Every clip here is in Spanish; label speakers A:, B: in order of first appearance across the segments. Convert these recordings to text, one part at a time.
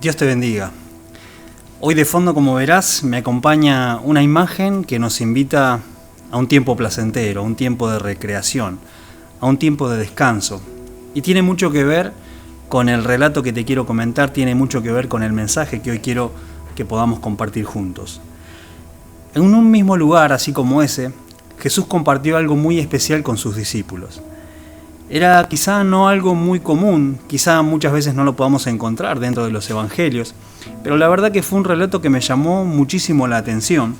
A: Dios te bendiga. Hoy de fondo, como verás, me acompaña una imagen que nos invita a un tiempo placentero, a un tiempo de recreación, a un tiempo de descanso. Y tiene mucho que ver con el relato que te quiero comentar, tiene mucho que ver con el mensaje que hoy quiero que podamos compartir juntos. En un mismo lugar, así como ese, Jesús compartió algo muy especial con sus discípulos. Era quizá no algo muy común, quizá muchas veces no lo podamos encontrar dentro de los evangelios, pero la verdad que fue un relato que me llamó muchísimo la atención,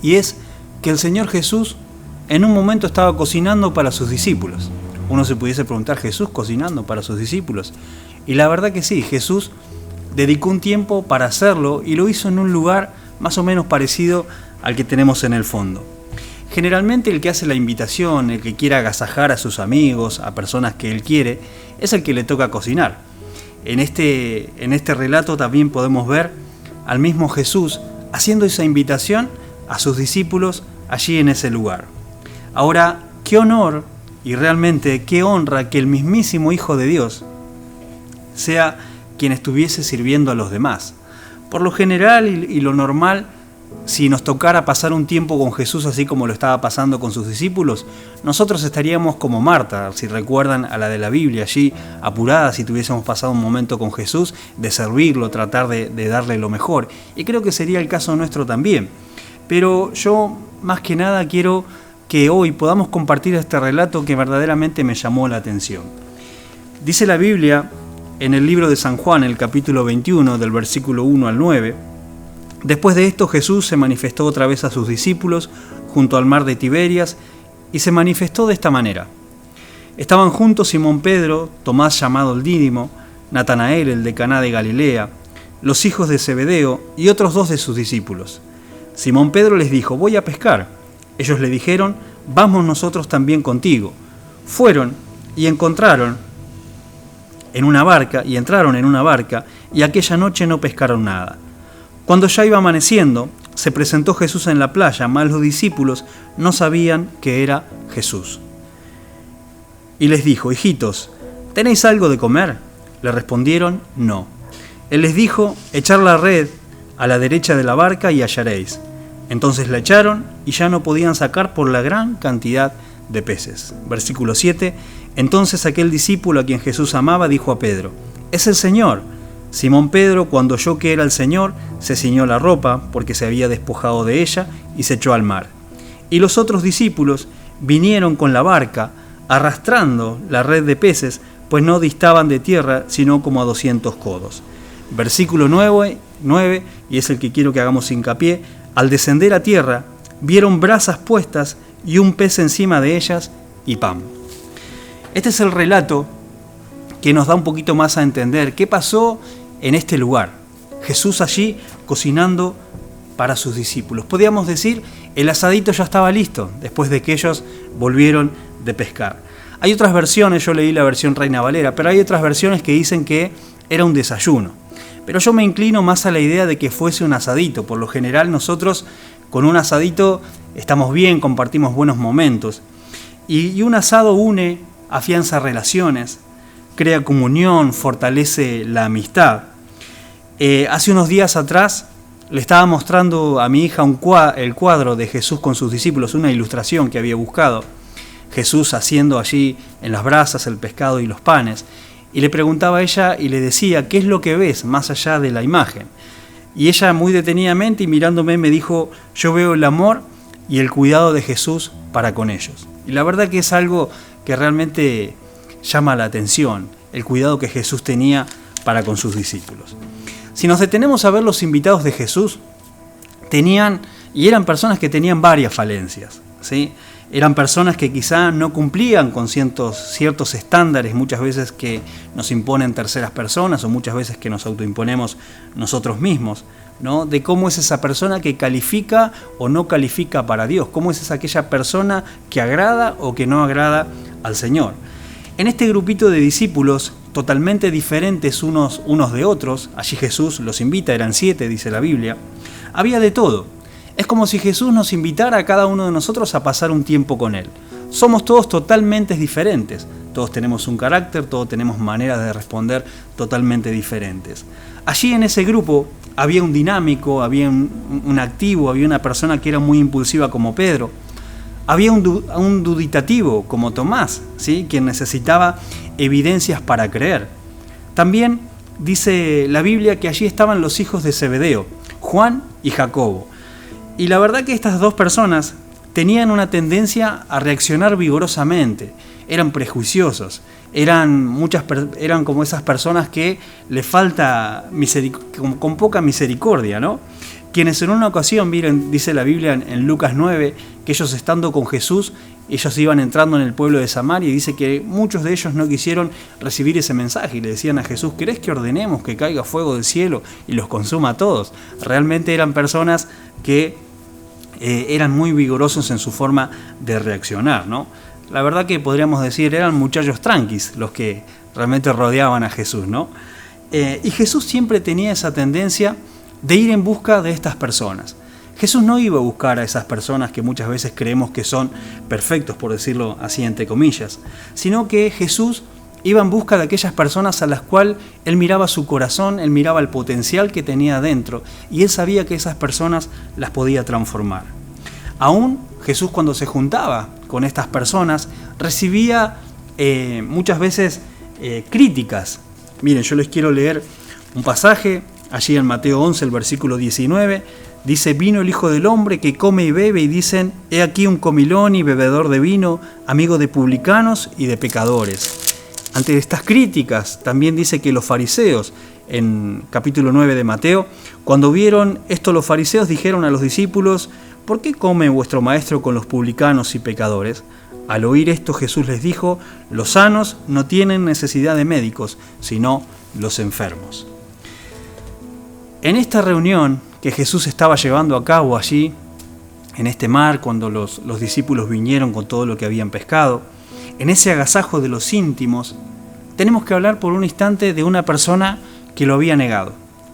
A: y es que el Señor Jesús en un momento estaba cocinando para sus discípulos. Uno se pudiese preguntar, ¿Jesús cocinando para sus discípulos? Y la verdad que sí, Jesús dedicó un tiempo para hacerlo y lo hizo en un lugar más o menos parecido al que tenemos en el fondo. Generalmente el que hace la invitación, el que quiere agasajar a sus amigos, a personas que él quiere, es el que le toca cocinar. En este relato también podemos ver al mismo Jesús haciendo esa invitación a sus discípulos allí en ese lugar. Ahora, qué honor y realmente qué honra que el mismísimo Hijo de Dios sea quien estuviese sirviendo a los demás. Por lo general y lo normal, si nos tocara pasar un tiempo con Jesús así como lo estaba pasando con sus discípulos, nosotros estaríamos como Marta, si recuerdan a la de la Biblia, allí apurada si tuviésemos pasado un momento con Jesús, de servirlo, tratar de darle lo mejor. Y creo que sería el caso nuestro también. Pero yo más que nada quiero que hoy podamos compartir este relato que verdaderamente me llamó la atención. Dice la Biblia en el libro de San Juan, el capítulo 21, del versículo 1 al 9, después de esto Jesús se manifestó otra vez a sus discípulos junto al mar de Tiberias y se manifestó de esta manera. Estaban juntos Simón Pedro, Tomás llamado el Dídimo, Natanael el de Caná de Galilea, los hijos de Zebedeo y otros 2 de sus discípulos. Simón Pedro les dijo, voy a pescar. Ellos le dijeron, vamos nosotros también contigo. Fueron y entraron en una barca y aquella noche no pescaron nada. Cuando ya iba amaneciendo, se presentó Jesús en la playa, mas los discípulos no sabían que era Jesús. Y les dijo, hijitos, ¿tenéis algo de comer? Le respondieron, no. Él les dijo, echar la red a la derecha de la barca y hallaréis. Entonces la echaron y ya no podían sacar por la gran cantidad de peces. Versículo 7, entonces aquel discípulo a quien Jesús amaba dijo a Pedro, es el Señor. Simón Pedro, cuando oyó que era el Señor, se ciñó la ropa, porque se había despojado de ella, y se echó al mar. Y los otros discípulos vinieron con la barca, arrastrando la red de peces, pues no distaban de tierra, sino como a 200 codos. Versículo 9, y es el que quiero que hagamos hincapié, al descender a tierra, vieron brasas puestas y un pez encima de ellas y pan. Este es el relato que nos da un poquito más a entender qué pasó en este lugar. Jesús allí cocinando para sus discípulos. Podríamos decir, el asadito ya estaba listo después de que ellos volvieron de pescar. Hay otras versiones, yo leí la versión Reina Valera, pero hay otras versiones que dicen que era un desayuno. Pero yo me inclino más a la idea de que fuese un asadito. Por lo general nosotros con un asadito estamos bien, compartimos buenos momentos. Y un asado une, afianza relaciones, crea comunión, fortalece la amistad. Hace unos días atrás le estaba mostrando a mi hija el cuadro de Jesús con sus discípulos, una ilustración que había buscado. Jesús haciendo allí en las brasas el pescado y los panes. Y le preguntaba a ella y le decía, ¿qué es lo que ves más allá de la imagen? Y ella muy detenidamente y mirándome me dijo, yo veo el amor y el cuidado de Jesús para con ellos. Y la verdad que es algo que realmente llama la atención, el cuidado que Jesús tenía para con sus discípulos. Si nos detenemos a ver los invitados de Jesús, eran personas que tenían varias falencias, ¿sí? Eran personas que quizá no cumplían con ciertos estándares, muchas veces que nos imponen terceras personas o muchas veces que nos autoimponemos nosotros mismos, ¿no? De cómo es esa persona que califica o no califica para Dios, cómo es aquella persona que agrada o que no agrada al Señor. En este grupito de discípulos, totalmente diferentes unos de otros, allí Jesús los invita, eran 7, dice la Biblia, había de todo. Es como si Jesús nos invitara a cada uno de nosotros a pasar un tiempo con Él. Somos todos totalmente diferentes, todos tenemos un carácter, todos tenemos maneras de responder totalmente diferentes. Allí en ese grupo había un dinámico, había un activo, había una persona que era muy impulsiva como Pedro, había un duditativo como Tomás, ¿sí?, quien necesitaba evidencias para creer. También dice la Biblia que allí estaban los hijos de Zebedeo, Juan y Jacobo. Y la verdad que estas dos personas tenían una tendencia a reaccionar vigorosamente, eran prejuiciosos, eran como esas personas que le falta con poca misericordia, ¿no? Quienes en una ocasión, miren, dice la Biblia en Lucas 9, que ellos estando con Jesús, ellos iban entrando en el pueblo de Samaria y dice que muchos de ellos no quisieron recibir ese mensaje y le decían a Jesús: ¿querés que ordenemos que caiga fuego del cielo y los consuma a todos? Realmente eran personas que eran muy vigorosos en su forma de reaccionar, ¿no? La verdad que podríamos decir, eran muchachos tranquis los que realmente rodeaban a Jesús, ¿no? Y Jesús siempre tenía esa tendencia de ir en busca de estas personas. Jesús no iba a buscar a esas personas que muchas veces creemos que son perfectos, por decirlo así entre comillas, sino que Jesús iba en busca de aquellas personas a las cuales Él miraba su corazón, Él miraba el potencial que tenía dentro y Él sabía que esas personas las podía transformar. Aún Jesús, cuando se juntaba con estas personas, recibía muchas veces críticas. Miren, yo les quiero leer un pasaje allí en Mateo 11, el versículo 19. Dice: vino el Hijo del Hombre que come y bebe, y dicen: he aquí un comilón y bebedor de vino, amigo de publicanos y de pecadores. Ante estas críticas, también dice que los fariseos, en capítulo 9 de Mateo, cuando vieron esto, los fariseos dijeron a los discípulos: ¿por qué come vuestro maestro con los publicanos y pecadores? Al oír esto, Jesús les dijo: los sanos no tienen necesidad de médicos, sino los enfermos. En esta reunión que Jesús estaba llevando a cabo allí, en este mar, cuando los discípulos vinieron con todo lo que habían pescado, en ese agasajo de los íntimos, tenemos que hablar por un instante de una persona que lo había negado.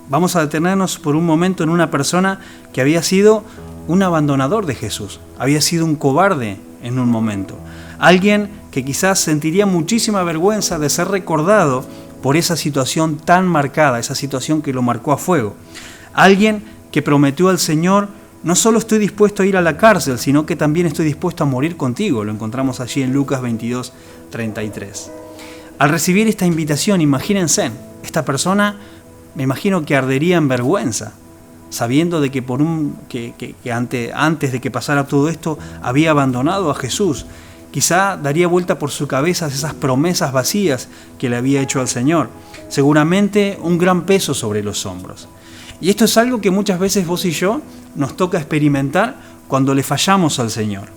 A: Vamos a detenernos por un momento en una persona que había sido un abandonador de Jesús, había sido un cobarde en un momento, alguien que quizás sentiría muchísima vergüenza de ser recordado por esa situación tan marcada, esa situación que lo marcó a fuego. Alguien que prometió al Señor: no solo estoy dispuesto a ir a la cárcel, sino que también estoy dispuesto a morir contigo. Lo encontramos allí en Lucas 22, 33. Al recibir esta invitación, imagínense, esta persona, me imagino que ardería en vergüenza, sabiendo de que antes de que pasara todo esto, había abandonado a Jesús. Quizá daría vuelta por su cabeza esas promesas vacías que le había hecho al Señor. Seguramente un gran peso sobre los hombros. Y esto es algo que muchas veces vos y yo nos toca experimentar cuando le fallamos al Señor.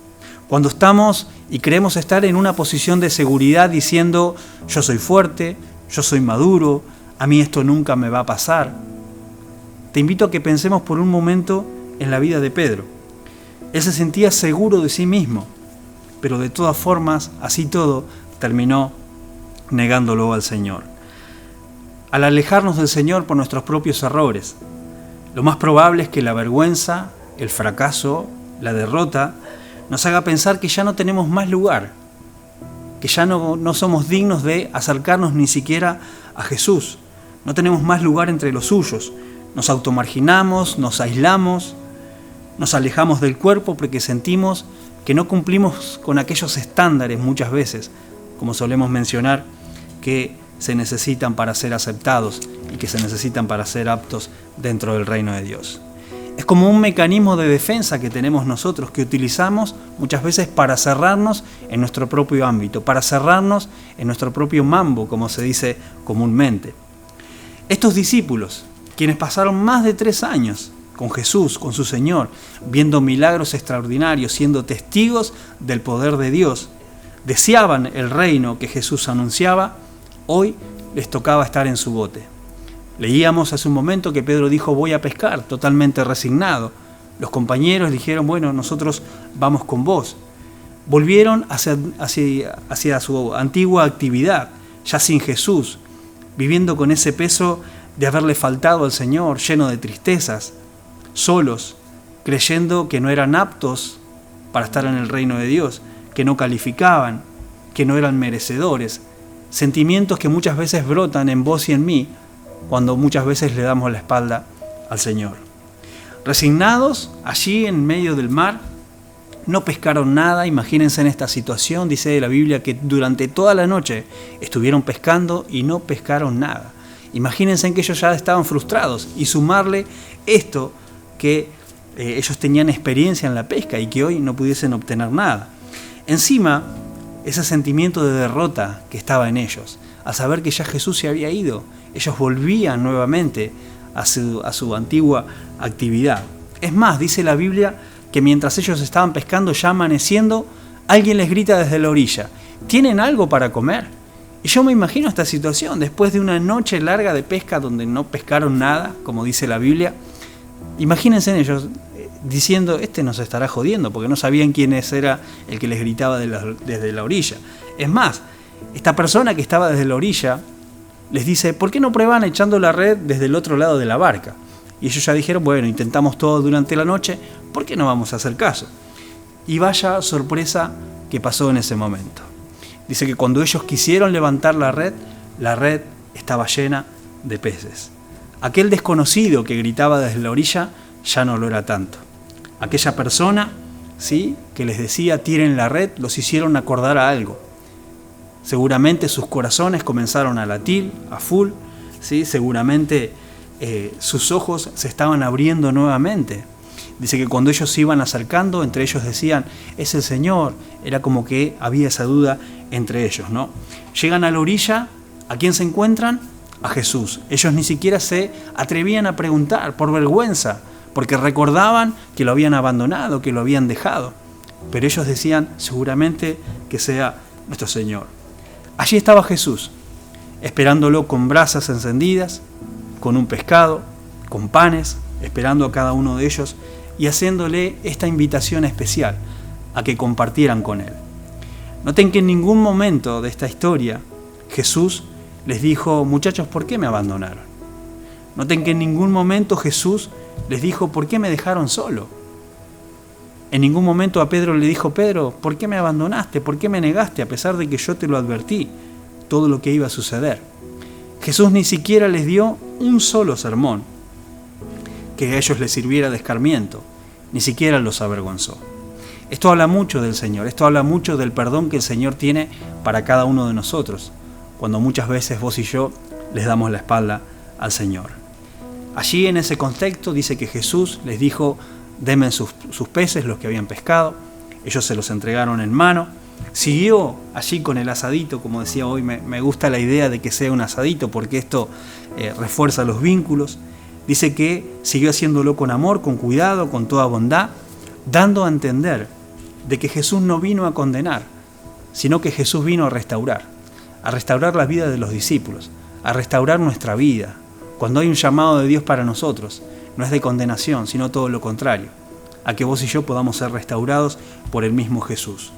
A: Cuando estamos y creemos estar en una posición de seguridad diciendo: yo soy fuerte, yo soy maduro, a mí esto nunca me va a pasar. Te invito a que pensemos por un momento en la vida de Pedro. Él se sentía seguro de sí mismo, pero de todas formas, así todo, terminó negándolo al Señor. Al alejarnos del Señor por nuestros propios errores, lo más probable es que la vergüenza, el fracaso, la derrota, nos haga pensar que ya no tenemos más lugar, que ya no somos dignos de acercarnos ni siquiera a Jesús. No tenemos más lugar entre los suyos. Nos automarginamos, nos aislamos, nos alejamos del cuerpo porque sentimos que no cumplimos con aquellos estándares muchas veces, como solemos mencionar, que se necesitan para ser aceptados y que se necesitan para ser aptos dentro del reino de Dios. Es como un mecanismo de defensa que tenemos nosotros, que utilizamos muchas veces para cerrarnos en nuestro propio ámbito, para cerrarnos en nuestro propio mambo, como se dice comúnmente. Estos discípulos, quienes pasaron más de 3 años con Jesús, con su Señor, viendo milagros extraordinarios, siendo testigos del poder de Dios, deseaban el reino que Jesús anunciaba. Hoy les tocaba estar en su bote. Leíamos hace un momento que Pedro dijo: voy a pescar, totalmente resignado. Los compañeros dijeron: bueno, nosotros vamos con vos. Volvieron hacia su antigua actividad, ya sin Jesús, viviendo con ese peso de haberle faltado al Señor, lleno de tristezas, solos, creyendo que no eran aptos para estar en el reino de Dios, que no calificaban, que no eran merecedores, sentimientos que muchas veces brotan en vos y en mí cuando muchas veces le damos la espalda al Señor. Resignados, allí en medio del mar, no pescaron nada. Imagínense en esta situación, dice la Biblia que durante toda la noche estuvieron pescando y no pescaron nada. Imagínense en que ellos ya estaban frustrados y sumarle esto que ellos tenían experiencia en la pesca y que hoy no pudiesen obtener nada. Encima, ese sentimiento de derrota que estaba en ellos, a saber que ya Jesús se había ido, ellos volvían nuevamente a su antigua actividad. Es más, dice la Biblia que mientras ellos estaban pescando, ya amaneciendo, alguien les grita desde la orilla: ¿tienen algo para comer? Y yo me imagino esta situación, después de una noche larga de pesca donde no pescaron nada, como dice la Biblia. Imagínense en ellos diciendo: este nos estará jodiendo, porque no sabían quién era el que les gritaba desde la orilla. Es más, esta persona que estaba desde la orilla les dice: ¿por qué no prueban echando la red desde el otro lado de la barca? Y ellos ya dijeron: bueno, intentamos todo durante la noche, ¿por qué no vamos a hacer caso? Y vaya sorpresa que pasó en ese momento. Dice que cuando ellos quisieron levantar la red estaba llena de peces. Aquel desconocido que gritaba desde la orilla ya no lo era tanto. Aquella persona, ¿sí?, que les decía: tiren la red, los hicieron acordar a algo. Seguramente sus corazones comenzaron a latir a full, ¿sí? Seguramente sus ojos se estaban abriendo nuevamente. Dice que cuando ellos se iban acercando, entre ellos decían: es el Señor. Era como que había esa duda entre ellos, ¿no? Llegan a la orilla, ¿a quién se encuentran? A Jesús. Ellos ni siquiera se atrevían a preguntar por vergüenza, porque recordaban que lo habían abandonado, que lo habían dejado. Pero ellos decían: seguramente que sea nuestro Señor. Allí estaba Jesús, esperándolo con brasas encendidas, con un pescado, con panes, esperando a cada uno de ellos y haciéndole esta invitación especial a que compartieran con Él. Noten que en ningún momento de esta historia Jesús les dijo: muchachos, ¿por qué me abandonaron? Noten que en ningún momento Jesús les dijo: ¿por qué me dejaron solo? En ningún momento a Pedro le dijo: Pedro, ¿por qué me abandonaste? ¿Por qué me negaste a pesar de que yo te lo advertí, todo lo que iba a suceder? Jesús ni siquiera les dio un solo sermón que a ellos les sirviera de escarmiento, ni siquiera los avergonzó. Esto habla mucho del Señor, esto habla mucho del perdón que el Señor tiene para cada uno de nosotros, cuando muchas veces vos y yo les damos la espalda al Señor. Allí en ese contexto dice que Jesús les dijo: denme sus peces, los que habían pescado. Ellos se los entregaron en mano. Siguió allí con el asadito, como decía hoy, me gusta la idea de que sea un asadito porque esto refuerza los vínculos. Dice que siguió haciéndolo con amor, con cuidado, con toda bondad, dando a entender de que Jesús no vino a condenar, sino que Jesús vino a restaurar la vida de los discípulos, a restaurar nuestra vida. Cuando hay un llamado de Dios para nosotros, no es de condenación, sino todo lo contrario, a que vos y yo podamos ser restaurados por el mismo Jesús.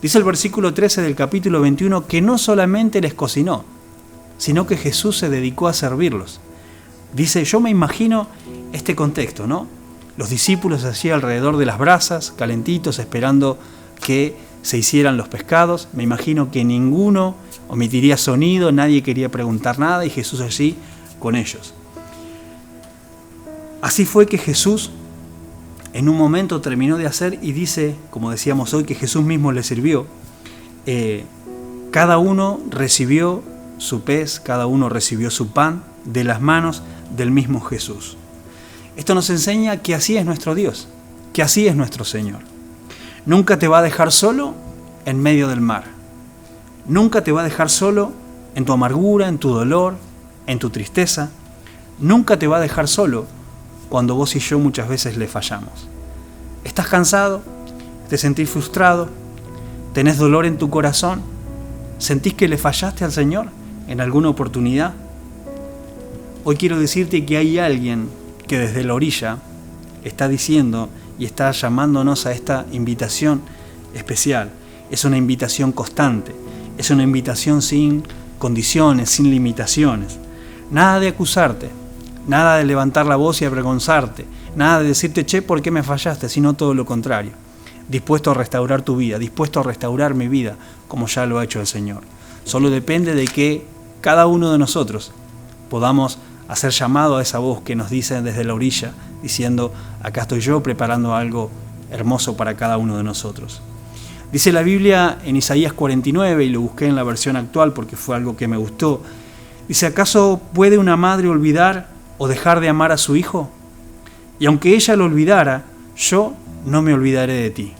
A: Dice el versículo 13 del capítulo 21 que no solamente les cocinó, sino que Jesús se dedicó a servirlos. Dice, yo me imagino este contexto, ¿no? Los discípulos allí alrededor de las brasas, calentitos, esperando que se hicieran los pescados. Me imagino que ninguno omitiría sonido, nadie quería preguntar nada y Jesús allí con ellos. Así fue que Jesús en un momento terminó de hacer y dice, como decíamos hoy, que Jesús mismo le sirvió. Cada uno recibió su pez, cada uno recibió su pan de las manos del mismo Jesús. Esto nos enseña que así es nuestro Dios, que así es nuestro Señor. Nunca te va a dejar solo en medio del mar. Nunca te va a dejar solo en tu amargura, en tu dolor, en tu tristeza. Nunca te va a dejar solo cuando vos y yo muchas veces le fallamos. ¿Estás cansado? ¿Te sentís frustrado? ¿Tenés dolor en tu corazón? ¿Sentís que le fallaste al Señor en alguna oportunidad? Hoy quiero decirte que hay alguien que desde la orilla está diciendo y está llamándonos a esta invitación especial. Es una invitación constante, es una invitación sin condiciones, sin limitaciones. Nada de acusarte, nada de levantar la voz y avergonzarte, nada de decirte, che, ¿por qué me fallaste? Sino todo lo contrario. dispuesto a restaurar tu vida, dispuesto a restaurar mi vida, como ya lo ha hecho el Señor. Solo depende de que cada uno de nosotros podamos hacer llamado a esa voz que nos dice desde la orilla, diciendo, acá estoy yo preparando algo hermoso para cada uno de nosotros. Dice la Biblia en Isaías 49, y lo busqué en la versión actual porque fue algo que me gustó. Dice, ¿acaso puede una madre olvidar o dejar de amar a su hijo? Y aunque ella lo olvidara, yo no me olvidaré de ti.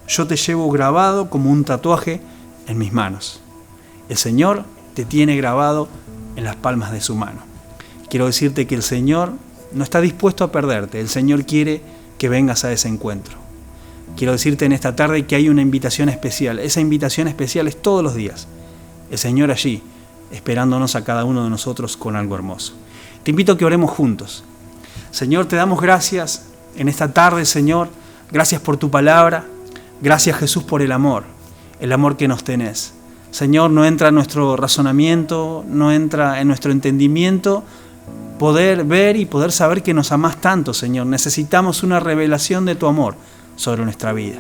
A: Yo te llevo grabado como un tatuaje en mis manos. El Señor te tiene grabado en las palmas de su mano. Quiero decirte que el Señor no está dispuesto a perderte. El Señor quiere que vengas a ese encuentro. Quiero decirte en esta tarde que hay una invitación especial. Esa invitación especial es todos los días. El Señor allí, esperándonos a cada uno de nosotros con algo hermoso. Te invito a que oremos juntos. Señor, te damos gracias en esta tarde, Señor. Gracias por tu palabra. Gracias, Jesús, por el amor que nos tenés. Señor, no entra en nuestro razonamiento, no entra en nuestro entendimiento poder ver y poder saber que nos amás tanto, Señor. Necesitamos una revelación de tu amor sobre nuestra vida.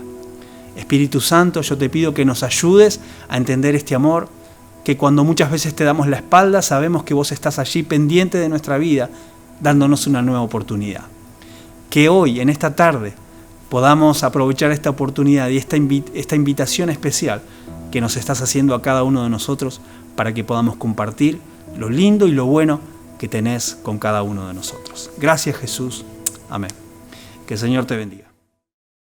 A: Espíritu Santo, yo te pido que nos ayudes a entender este amor, que cuando muchas veces te damos la espalda, sabemos que vos estás allí pendiente de nuestra vida, dándonos una nueva oportunidad. Que hoy, en esta tarde, podamos aprovechar esta oportunidad y esta invitación especial que nos estás haciendo a cada uno de nosotros para que podamos compartir lo lindo y lo bueno que tenés con cada uno de nosotros. Gracias, Jesús. Amén. Que el Señor te bendiga.